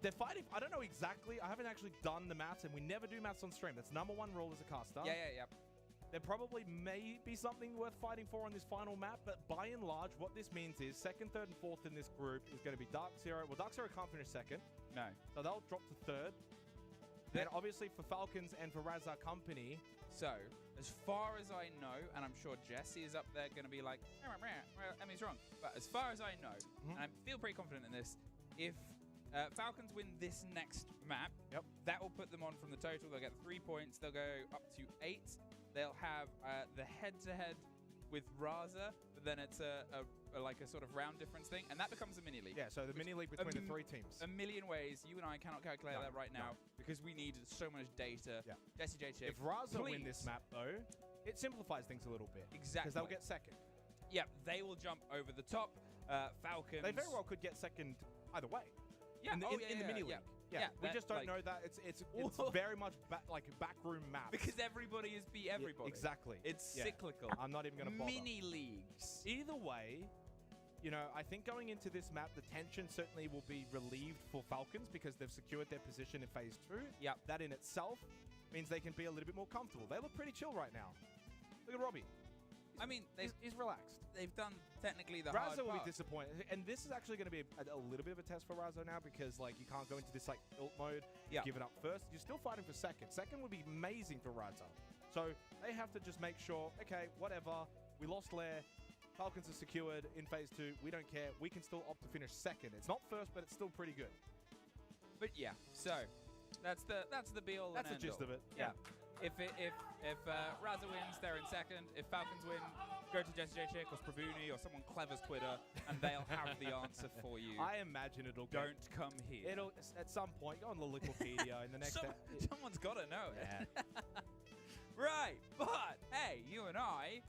They're fighting. I don't know exactly. I haven't actually done the maths, and we never do maths on stream. That's #1 rule as a caster. Yeah. There probably may be something worth fighting for on this final map, but by and large, what this means is second, third, and fourth in this group is going to be Dark Zero. Well, Dark Zero can't finish second. No. So they'll drop to third. And obviously for Falcons and for Razza Company. So, as far as I know, and I'm sure Jesse is up there going to be like, well, Emmy's wrong. But as far as I know, and I feel pretty confident in this, if Falcons win this next map, that will put them on from the total. They'll get 3 points. They'll go up to 8. They'll have the head-to-head with Razza, but then it's like a sort of round difference thing, and that becomes a mini league. Yeah, so the mini league between the 3 teams. A million ways. You and I cannot calculate that right now because we need so much data. Yeah. Jesse J. Chick, If Razza win this map, though, it simplifies things a little bit. Exactly. Because they'll get second. Yeah, they will jump over the top. Falcons. They very well could get second either way. Yeah, in the mini league. Yeah, we just don't know that. It's very much like a backroom map. Because everybody has beat everybody. Yeah, exactly. It's cyclical. I'm not even going to bother. Mini leagues. Either way, you know, I think going into this map, the tension certainly will be relieved for Falcons because they've secured their position in Phase 2. Yep. That in itself means they can be a little bit more comfortable. They look pretty chill right now. Look at Robbie. I mean, he's relaxed. They've done technically the hard Razza will part. be disappointed. And this is actually going to be a little bit of a test for Razza now because, like, you can't go into this, like, ult mode. Yeah. Give it up first. You're still fighting for second. Second would be amazing for Razza. So they have to just make sure, okay, whatever. We lost Lair. Falcons are secured in Phase 2. We don't care. We can still opt to finish second. It's not first, but it's still pretty good. But yeah, so that's the be all. That's the gist of it. Yeah. If Razza wins, they're in second. If Falcons win, go to Jesse J. Chick or Spravuni or someone clever's Twitter, and they'll have the answer for you. I imagine it'll go. Don't come here. It'll at some point go on the Wikipedia in the next. Someone's got to know Yeah. it. Right, but hey, you and I,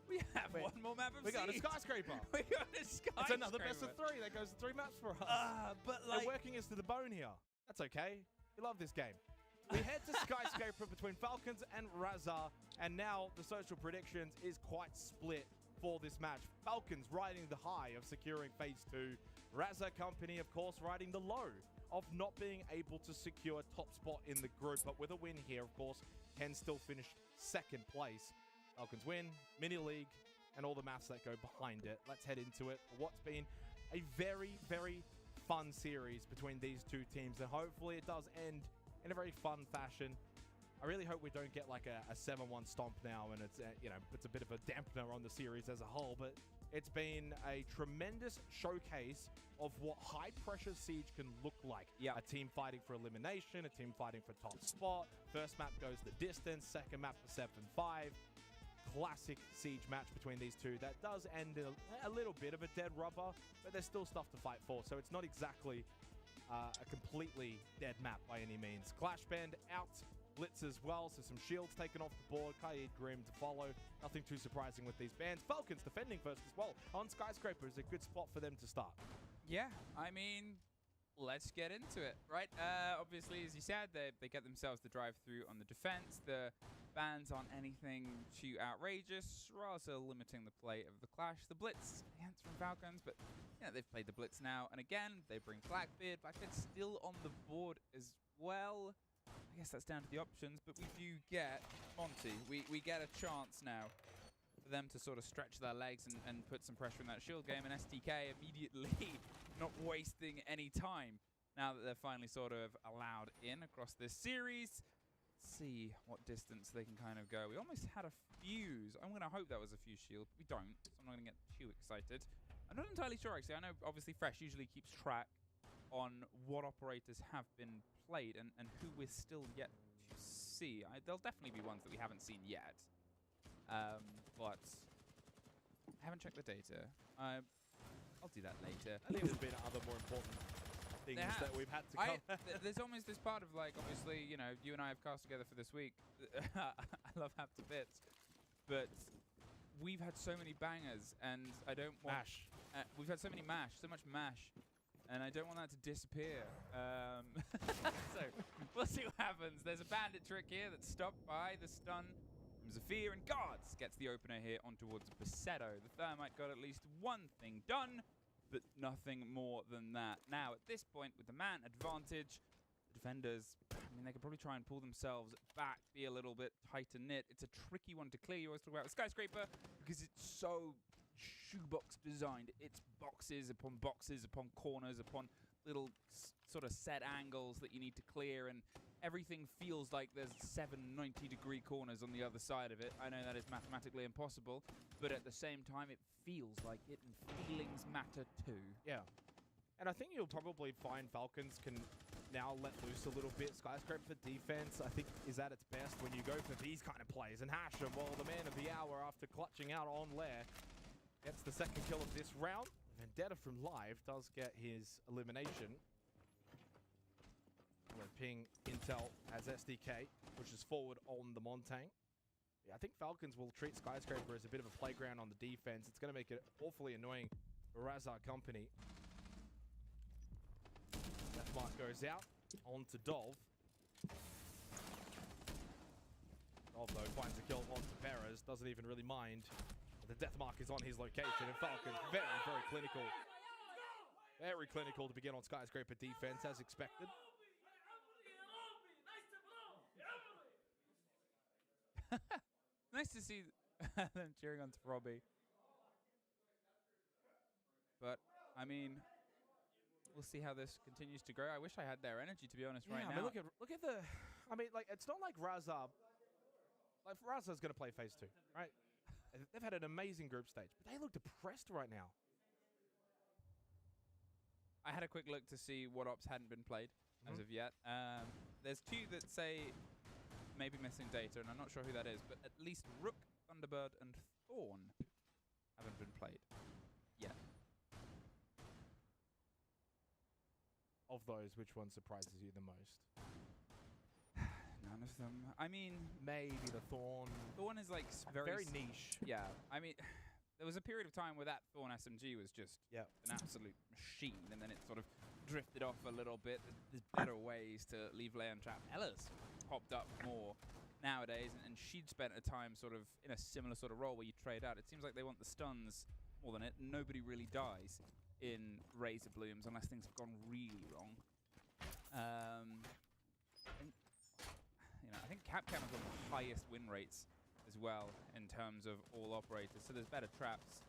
we have one more map of We got a Siege. skyscraper. We got a skyscraper. It's another best of 3. That goes to 3 maps for us. But like, they're working us to the bone here. That's okay. We love this game. We head to Skyscraper between Falcons and Razza, and now the social predictions is quite split for this match. Falcons riding the high of securing Phase 2. Razza Company, of course, riding the low of not being able to secure top spot in the group, but with a win here, of course, can still finish second place. Falcons win, mini league, and all the maths that go behind it. Let's head into it. What's been a very, very fun series between these two teams, and hopefully it does end in a very fun fashion. I really hope we don't get like a 7-1 stomp now, and it's it's a bit of a dampener on the series as a whole. But it's been a tremendous showcase of what high pressure Siege can look like. Yeah. A team fighting for elimination, a team fighting for top spot. First map goes the distance. Second map for 7-5. Classic Siege match between these two that does end in a little bit of a dead rubber, but there's still stuff to fight for, so it's not exactly a completely dead map by any means. Clash Band out, Blitz as well, so some shields taken off the board. Kaid Grim to follow. Nothing too surprising with these bands. Falcons defending first as well on Skyscraper is a good spot for them to start. Yeah, I mean, let's get into it, right? Obviously, as you said, they get themselves the drive-through on the defense. The bans aren't anything too outrageous. Razza limiting the play of the Clash. The Blitz against from Falcons, but they've played the Blitz now. And again, they bring Blackbeard. Blackbeard's still on the board as well. I guess that's down to the options, but we do get Monty. We get a chance now for them to sort of stretch their legs and put some pressure in that shield game, and STK immediately not wasting any time now that they're finally sort of allowed in across this series. Let's see what distance they can kind of go. We almost had a fuse. I'm going to hope that was a fuse shield. We don't, so I'm not going to get too excited. I'm not entirely sure, actually. I know, obviously, Fresh usually keeps track on what operators have been played and who we're still yet to see. There'll definitely be ones that we haven't seen yet. But I haven't checked the data. I'll do that later. I think there's been other more important things that we've had to cover. There's almost this part of, like, obviously, you and I have cast together for this week. I love Hap to bits. But we've had so many bangers, and I don't want... Mash. We've had so many mash, so much mash. And I don't want that to disappear. So we'll see what happens. There's a bandit trick here that's stopped by the stun from Zafir, and Guards gets the opener here on towards Basetto. The Thermite got at least one thing done. but nothing more than that. Now, at this point, with the man advantage, the defenders, I mean, they could probably try and pull themselves back, be a little bit tighter knit. It's a tricky one to clear. You always talk about Skyscraper because it's so shoebox designed. It's boxes upon corners, upon little sort of set angles that you need to clear, and everything feels like there's 7 90-degree corners on the other side of it. I know that is mathematically impossible, but at the same time, it feels like it, and feelings matter too. Yeah. And I think you'll probably find Falcons can now let loose a little bit. Skyscraper defense, I think, is at its best when you go for these kind of plays. And Hashem, well, the man of the hour after clutching out on Lair, gets the second kill of this round. Vendetta from Live does get his elimination. Ping Intel as SDK, which is forward on the Montang. Yeah, I think Falcons will treat Skyscraper as a bit of a playground on the defense. It's going to make it awfully annoying for Razar Company. That mark goes out onto Dov. Dov, though, finds a kill onto Perez. Doesn't even really mind. The death mark is on his location, and Falcons very, very clinical. Very clinical to begin on Skyscraper defense, as expected. Nice to see them cheering on Robbie. But, I mean, we'll see how this continues to grow. I wish I had their energy, to be honest, right I now. mean, look at the... I mean, like, it's not like Razar... Like, Razar's going to play phase 2, right? They've had an amazing group stage, but they look depressed right now. I had a quick look to see what ops hadn't been played as of yet. There's 2 that say maybe missing data, and I'm not sure who that is, but at least Rook, Thunderbird, and Thorn haven't been played yet. Of those, which one surprises you the most? None of them. I mean, maybe the Thorn. Thorn is like very niche. Yeah, I mean, there was a period of time where that Thorn SMG was just an absolute machine, and then it sort of drifted off a little bit. There's better ways to leave Leon trapped. Ella's popped up more nowadays, and she'd spent a time sort of in a similar sort of role where you trade out. It seems like they want the stuns more than it. Nobody really dies in Razor Blooms unless things have gone really wrong. I think Capcom has one of the highest win rates as well in terms of all operators, so there's better traps